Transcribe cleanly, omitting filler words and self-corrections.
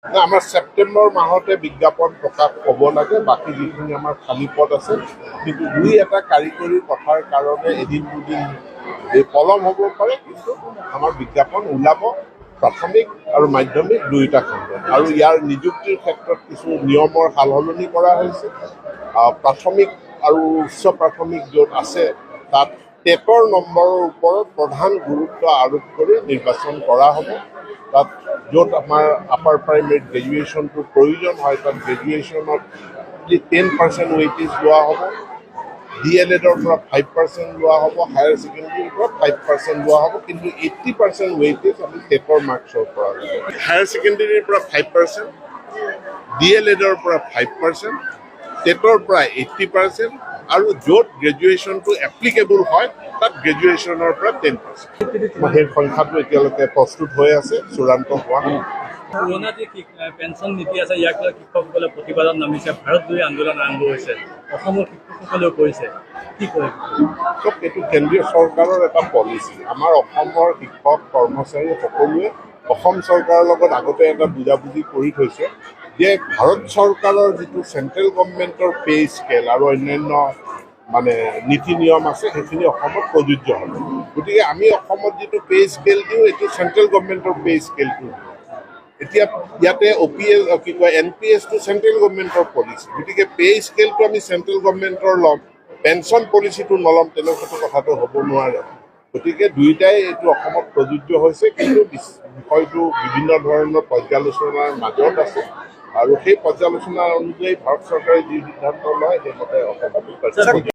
আমাৰ ছেপ্টেম্বৰ মাহতে বিজ্ঞাপন প্ৰকাশ হ'ব লাগে, বাকী যিখিনি আমাৰ খালী পদ আছে কিন্তু দুই এটা কাৰিকৰী কথাৰ কাৰণে এদিন দুদিন পলম হ'ব পাৰে, কিন্তু আমাৰ বিজ্ঞাপন ওলাব প্ৰাথমিক আৰু মাধ্যমিক দুয়োটা খণ্ডত। আৰু ইয়াৰ নিযুক্তিৰ ক্ষেত্ৰত কিছু নিয়মৰ সাল সলনি কৰা হৈছে। প্ৰাথমিক আৰু উচ্চ প্ৰাথমিক য'ত আছে তাত টেটৰ নম্বৰৰ ওপৰত প্ৰধান গুৰুত্ব আৰোপ কৰি নিৰ্বাচন কৰা হ'ব। তাত য'ত আমাৰ আপাৰ প্ৰাইমেৰী গ্ৰেজুৱেশ্যনটোৰ প্ৰয়োজন হয় তাত গ্ৰেজুৱেশ্যনত 10% ৱেইটেজ লোৱা হ'ব, DLEDৰ পৰা 5% লোৱা হ'ব, হায়াৰ ছেকেণ্ডেৰীৰ পৰা 5% লোৱা হ'ব, কিন্তু 80% ৱেইটেজ আমি টেটৰ মাৰ্কছৰ পৰা ল'ব। হায়াৰ ছেকেণ্ডেৰীৰ পৰা 5%, DLEDৰ পৰা 5%, টেটৰ পৰা 80%, আৰু য'ত গ্ৰেজুৱেশ্যনটো এপ্লিকেবল হয় তাত গ্ৰেজুৱেশ্যনৰ পৰা 10%। সেই সংখ্যাটো এতিয়ালৈকে প্ৰস্তুত হৈ আছে, চূড়ান্ত হোৱা নাই। পুৰণা যি পেঞ্চন নীতি আছে ইয়াক লৈ শিক্ষকসকলে প্ৰতিবাদত নামিছে, ভাৰতজুৰি আন্দোলন আৰম্ভ হৈছে, অসমৰ শিক্ষকসকলেও কৰিছে, কি কৰে? এইটো কেন্দ্ৰীয় চৰকাৰৰ এটা পলিচি। আমাৰ অসমৰ শিক্ষক কৰ্মচাৰী সকলোৱে অসম চৰকাৰৰ লগত আগতে এটা বুজাবুজি কৰি থৈছে যে ভাৰত চৰকাৰৰ যিটো চেণ্ট্ৰেল গভৰ্ণমেণ্টৰ পে স্কেল আৰু অন্যান্য নীতি নিয়ম আছে সেইখিনি অসমত প্ৰযোজ্য হ'ব। গতিকে আমি অসমত যিটো পে স্কেল দিওঁ এইটো চেণ্ট্ৰেল গভৰ্ণমেণ্টৰ পে স্কেলটো। এতিয়া ইয়াতে NPS-টো চেণ্ট্ৰেল গভৰ্ণমেণ্টৰ পলিচি, গতিকে পে স্কেলটো আমি চেণ্ট্ৰেল গভৰ্ণমেণ্টৰ ল'ম, পেঞ্চন পলিচিটো নল'ম, তেনেকুৱাটো কথাটো হ'ব নোৱাৰে। গতিকে দুয়োটাই এইটো অসমত প্ৰযোজ্য হৈছে, কিন্তু বিষয়টো বিভিন্ন ধৰণৰ পৰ্যালোচনাৰ মাজত আছে, আৰু সেই পৰ্যালোচনা অনুযায়ী ভাৰত চৰকাৰে যি সিদ্ধান্ত লয় সেইমতে অসমতো